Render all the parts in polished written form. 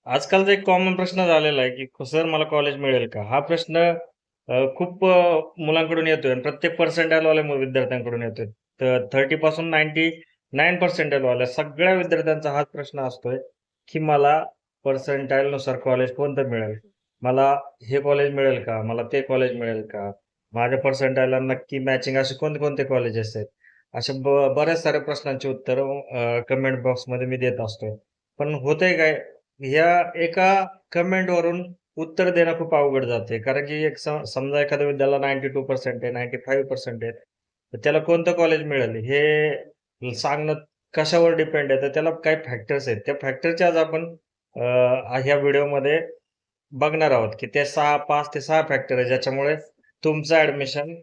आजकालचा एक कॉमन प्रश्न झालेला आहे, की "सर मला कॉलेज मिळेल का?" हा प्रश्न खूप मुलांकडून येतोय आणि प्रत्येक पर्सेंटाईलवाल्या विद्यार्थ्यांकडून येतोय. तर 30 पासून 99 पर्सेंटाईलवाल्या सगळ्या विद्यार्थ्यांचा हाच प्रश्न असतोय, की मला पर्सेंटाईलनुसार कॉलेज कोणतं मिळेल? मला हे कॉलेज मिळेल का? मला ते कॉलेज मिळेल का? माझ्या पर्सेंटाईलला नक्की मॅचिंग असे कोणते-कोणते कॉलेजेस आहेत? अशा बऱ्याच साऱ्या प्रश्नांची उत्तरं कमेंट बॉक्समध्ये मी देत असतोय. पण होतंय काय ह्या एका कमेंटवरून उत्तर देणं खूप अवघड जाते. कारण की एक समजा एखाद्या विद्यार्थ्याला 92% आहे, 95% आहेत. तर त्याला कोणतं कॉलेज मिळेल हे सांगणं कशावर डिपेंड आहे, तर त्याला काही फॅक्टर्स आहेत. त्या फॅक्टरचे आज आपण ह्या व्हिडिओमध्ये बघणार आहोत, की ते 5 ते 6 फॅक्टर आहे ज्याच्यामुळे तुमचं ॲडमिशन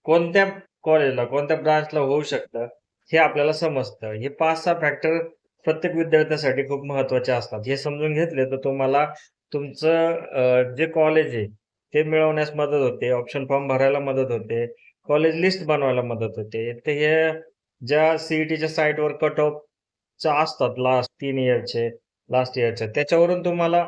कोणत्या कॉलेजला, कोणत्या ब्रांचला होऊ शकतं, हे आपल्याला समजतं. हे 5-6 फॅक्टर प्रत्येक विद्यार्थ्यासाठी खूप महत्त्वाचे असतात. हे समजून घेतले तर तुम्हाला तुमचं जे कॉलेज आहे, ते मिळवण्यास मदत होते. ऑप्शन फॉर्म भरायला मदत होते. कॉलेज लिस्ट बनवायला मदत होते. तर हे ज्या CETच्या साइटवर कट ऑफच्या असतात लास्ट 3 इयरचे, लास्ट इयरचे, त्याच्यावरून तुम्हाला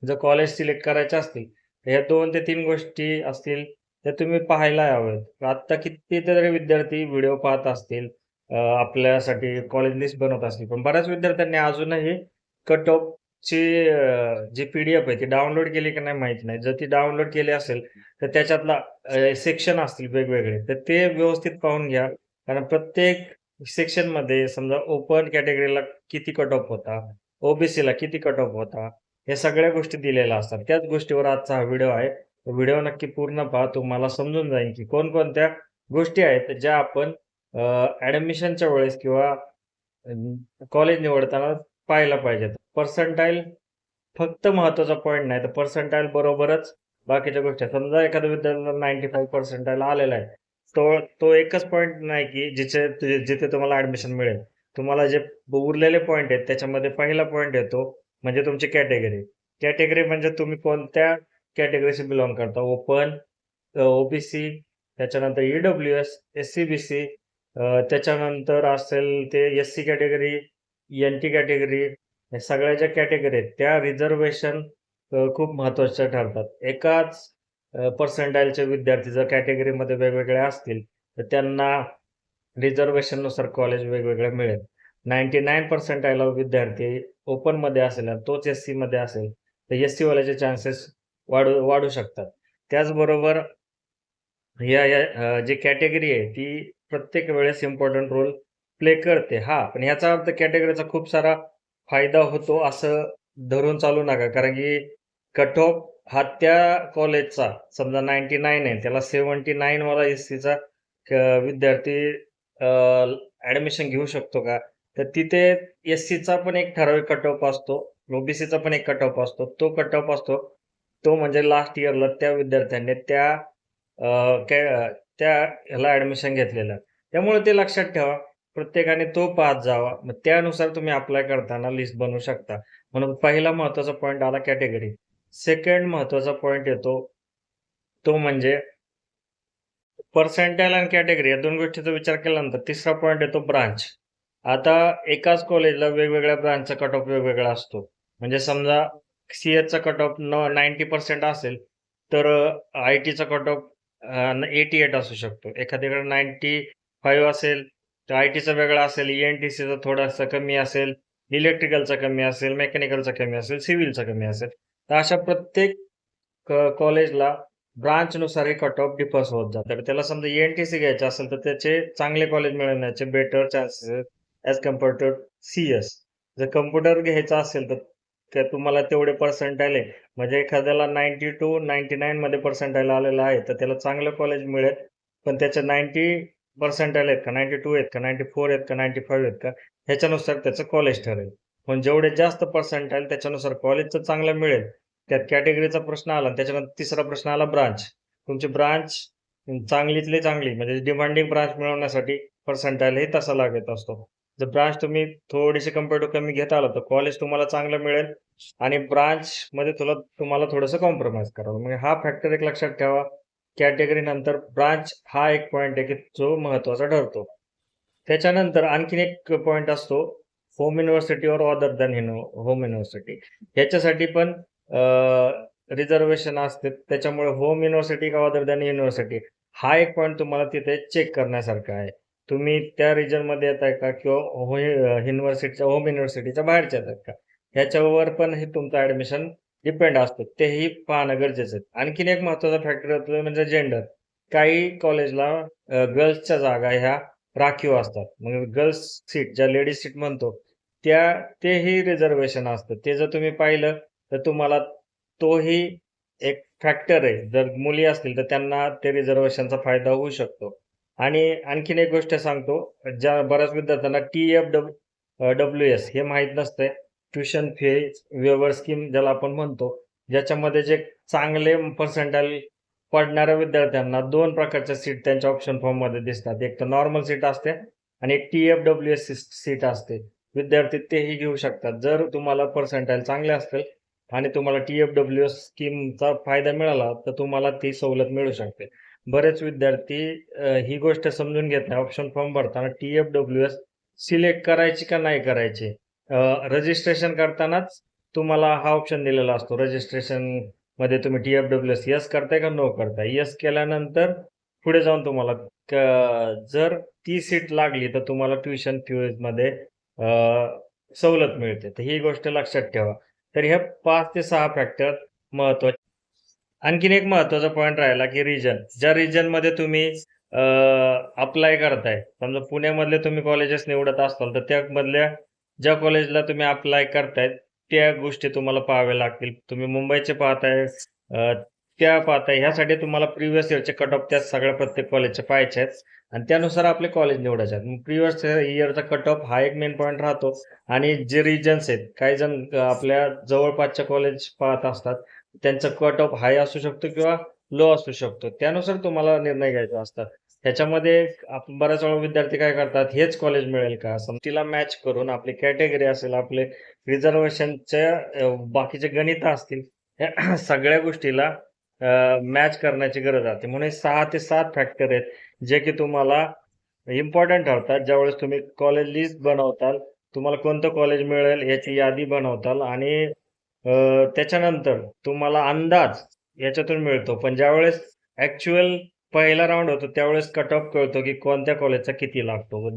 जर कॉलेज सिलेक्ट करायचे असतील, तर ह्या 2 ते 3 गोष्टी असतील, त्या तुम्ही पाहायला हव्यात. आत्ता कितीतरी विद्यार्थी व्हिडिओ पाहत असतील, आपल्यासाठी कॉलेज लिस्ट बनवत असतील. पण बऱ्याच विद्यार्थ्यांनी अजूनही कट ऑफची जी पी-डी-एफ आहे ती डाउनलोड केली की नाही माहीत नाही. जर ती डाउनलोड केली असेल, तर त्याच्यातला सेक्शन असतील वेगवेगळे, तर ते व्यवस्थित पाहून घ्या. कारण प्रत्येक सेक्शनमध्ये समजा ओपन कॅटेगरीला किती कट ऑफ होता, ओ-बी-सीला किती कट ऑफ होता, हे सगळ्या गोष्टी दिलेल्या असतात. त्याच गोष्टीवर आजचा हा व्हिडिओ आहे. व्हिडिओ नक्की पूर्ण पहा. तुम्हाला समजून जाईल, की कोणकोणत्या गोष्टी आहेत ज्या आपण ॲडमिशनच्या वेळेस किंवा कॉलेज निवडताना पाहायला पाहिजेत. पर्सेंटाईल फक्त महत्त्वाचा पॉइंट नाही, तर पर्सेंटाईल बरोबरच बाकीच्या गोष्टी आहेत. समजा एखाद्या विद्यार्थ्याला 95 पर्सेंटाईल आलेला आहे. तो तो एकच पॉइंट नाही, की जिथे तुम्हाला ॲडमिशन मिळेल. तुम्हाला जे उरलेले पॉइंट आहेत, त्याच्यामध्ये पहिला पॉइंट येतो म्हणजे तुमची कॅटेगरी. कॅटेगरी म्हणजे तुम्ही कोणत्या कॅटेगरीशी बिलॉन्ग करता. ओपन, ओ-बी-सी, त्याच्यानंतर ई-डब्ल्यू-एस, एस-सी-बी-सी, त्याच्यानंतर असेल ते एस-सी कॅटेगरी, एन-टी कॅटेगरी, या सगळ्या ज्या कॅटेगरी आहेत, त्या रिझर्व्हेशन खूप महत्त्वाच्या ठरतात. एकाच पर्सेंटाईलचे विद्यार्थी जर कॅटेगरीमध्ये वेगवेगळे असतील, तर त्यांना रिझर्व्हेशननुसार कॉलेज वेगवेगळं मिळेल. 99 पर्सेंटाईलला विद्यार्थी ओपनमध्ये असेल आणि तोच एस-सीमध्ये असेल, तर एस-सीवाल्याचे चान्सेस वाढू शकतात. त्याचबरोबर जी कॅटेगरी आहे ती प्रत्येक वेळेस इम्पोर्टंट रोल प्ले करते. हां, पण ह्याचा अर्थ कॅटेगरीचा खूप सारा फायदा होतो असं धरून चालू नका. कारण की कट ऑफ हा त्या कॉलेजचा समजा 99 आहे, त्याला 79 वाला एस-सीचा विद्यार्थी ॲडमिशन घेऊ शकतो का? तर तिथे एस-सीचा पण एक ठराविक कट ऑफ असतो. ओ-बी-सीचा पण एक कट ऑफ असतो. तो कट ऑफ असतो. तो म्हणजे लास्ट इयरला त्या विद्यार्थ्यांनी अ, त्या ह्याला ॲडमिशन घेतलेलं. त्यामुळे ते लक्षात ठेवा. प्रत्येकाने तो पाहत जावा. मग त्यानुसार तुम्ही अप्लाय करताना लिस्ट बनवू शकता. म्हणून पहिला महत्त्वाचा पॉइंट आला कॅटेगरी. सेकंड महत्त्वाचा पॉइंट येतो, तो म्हणजे पर्सेंटाइल आणि कॅटेगरी या 2 गोष्टीचा विचार केल्यानंतर तिसरा पॉइंट येतो ब्रांच. आता एकाच कॉलेजला वेगवेगळ्या ब्रांचचा कट ऑफ वेगवेगळा असतो. म्हणजे समजा सी-एचचा कट ऑफ 90% असेल, तर आय-टीचा कट ऑफ 88 असू शकतो. एखाद्याकडे 95 असेल, तर आय-टीचा वेगळा असेल, ई-एन-टी-सीचा थोडासा कमी असेल, इलेक्ट्रिकलचा कमी असेल, मेकॅनिकलचा कमी असेल, सिव्हिलचा कमी असेल. तर अशा प्रत्येक कॉलेजला ब्रांचनुसार हे कट ऑफ डिफर्स होत जातं. तर त्याला समजा एन-टी-सी घ्यायचं असेल, तर त्याचे चांगले कॉलेज मिळवण्याचे बेटर चान्सेस आहेत ॲज कंपेअर टू सी-एस. जर कॉम्प्युटर घ्यायचं असेल, तर तर तुम्हाला तेवढे पर्सेंटाइल आहे. म्हणजे एखाद्याला 90-99 मध्ये पर्सेंटाइल आलेला आहे, तर त्याला चांगलं कॉलेज मिळेल. पण त्याचे 90 पर्सेंटाइल आहेत का, 92 आहेत का, 94 आहेत का, 95 आहेत का, ह्याच्यानुसार त्याचं कॉलेज ठरेल. पण जेवढे जास्त पर्सेंटाइल त्याच्यानुसार कॉलेजचं चांगलं मिळेल. त्यात कॅटेगरीचा प्रश्न आला. त्याच्यानंतर तिसरा प्रश्न आला ब्रांच. तुमची ब्रांच चांगलीतली चांगली म्हणजे डिमांडिंग ब्रांच मिळवण्यासाठी पर्सेंटाइलही तसा लागत असतो. जर ब्रांच तुम्ही थोडीशी कंपेअर टू कमी घेता आला, तर कॉलेज तुम्हाला चांगलं मिळेल आणि ब्रांचमध्ये तुम्हाला थोडंसं कॉम्प्रोमाईज करावं. म्हणजे हा फॅक्टर एक लक्षात ठेवा. कॅटेगरी नंतर ब्रांच हा एक पॉइंट आहे, की जो महत्त्वाचा ठरतो. त्याच्यानंतर आणखीन एक पॉइंट असतो, होम युनिव्हर्सिटी और अदर दॅन होम युनिव्हर्सिटी ह्याच्यासाठी पण रिझर्वेशन असते. त्याच्यामुळे होम युनिव्हर्सिटी का अदर दॅन युनिव्हर्सिटी हा एक पॉईंट तुम्हाला तिथे चेक करण्यासारखा आहे. तुम्ही त्या रिजनमध्ये येताय का किंवा युनिव्हर्सिटीच्या होम युनिव्हर्सिटीच्या बाहेरच्या येतात का ह्याच्यावर पण हे तुमचं ऍडमिशन डिपेंड असतं. तेही पाहणं गरजेचं आहे. आणखीन एक महत्त्वाचा फॅक्टर होतो म्हणजे जेंडर. काही कॉलेजला गर्ल्सच्या जागा ह्या राखीव असतात. मग गर्ल्स सीट ज्या लेडीज सीट म्हणतो तेही रिझर्वेशन असतं. ते जर तुम्ही पाहिलं तर तुम्हाला तोही एक फॅक्टर आहे. जर मुली असतील तर त्यांना ते रिझर्वेशनचा फायदा होऊ शकतो. आणि आणखीन एक गोष्ट सांगतो, ज्या बऱ्याच विद्यार्थ्यांना TFWS हे माहीत नसतंय. ट्युशन फी वेवर स्कीम ज्याला आपण म्हणतो, ज्याच्यामध्ये जे चांगले पर्सेंटाइल पडणाऱ्या विद्यार्थ्यांना 2 प्रकारच्या सीट त्यांच्या ऑप्शन फॉर्ममध्ये दिसतात. एक तर नॉर्मल सीट असते आणि एक TFWS सीट असते. विद्यार्थी तेही घेऊ शकतात. जर तुम्हाला पर्सेंटाइल चांगले असतील आणि तुम्हाला TFWS स्कीमचा फायदा मिळाला, तर तुम्हाला ती सवलत मिळू शकते. बरेच विद्यार्थी ही गोष्ट समजून घेत नाही. ऑप्शन फॉर्म भरताना TFWS सिलेक्ट करायची का नाही करायची? रजिस्ट्रेशन करतानाच तुम्हाला हा ऑप्शन दिलेला असतो. रजिस्ट्रेशनमध्ये तुम्ही TFWS येस करताय का नो करताय? येस केल्यानंतर पुढे जाऊन तुम्हाला जर ती सीट लागली, तर तुम्हाला ट्युशन फीजमध्ये सवलत मिळते. तर ही गोष्ट लक्षात ठेवा. तर ह्या 5 ते 6 फॅक्टर महत्त्वाचे. आणखीन एक महत्त्वाचा पॉइंट राहिला, की रिजन. ज्या रिजनमध्ये तुम्ही अप्लाय करताय, समजा पुण्यामधले तुम्ही कॉलेजेस निवडत असाल, तर त्यामधल्या ज्या कॉलेजला तुम्ही अप्लाय करताय, त्या गोष्टी तुम्हाला पाहाव्या लागतील. तुम्ही मुंबईचे पाहताय, त्या पाहताय. ह्यासाठी तुम्हाला प्रिव्हियस इयरचे कट ऑफ त्या सगळ्या प्रत्येक कॉलेजचे पाहायचे आहेत आणि त्यानुसार आपले कॉलेज निवडायचे आहेत. मग प्रिव्हियस इयरचा कट ऑफ हा एक मेन पॉइंट राहतो आणि जे रिजन्स आहेत, काही जण आपल्या जवळपासच्या कॉलेज पाहत असतात. त्यांचा कट ऑफ हाय असू शकतो किंवा लो असू शकतो. त्यानुसार तुम्हाला निर्णय घ्यायचा असतात. त्याच्यामध्ये आपण बऱ्याच वेळा विद्यार्थी काय करतात, हेच कॉलेज मिळेल का? तिला मॅच करून आपली कॅटेगरी असेल, आपले रिझर्वेशनच्या बाकीचे गणित असतील, ह्या सगळ्या गोष्टीला मॅच करण्याची गरज असते. म्हणून 6 ते 7 फॅक्टर आहेत, जे की तुम्हाला इम्पोर्टंट ठरतात. ज्यावेळेस तुम्ही कॉलेज लिस्ट बनवताल, तुम्हाला कोणतं कॉलेज मिळेल याची यादी बनवताल आणि त्याच्यानंतर तुम्हाला अंदाज याच्यातून मिळतो. पण ज्यावेळेस ॲक्चुअल पहिला राउंड होतो, त्यावेळेस कट ऑफ कळतो, की कोणत्या कॉलेजचा किती लागतो.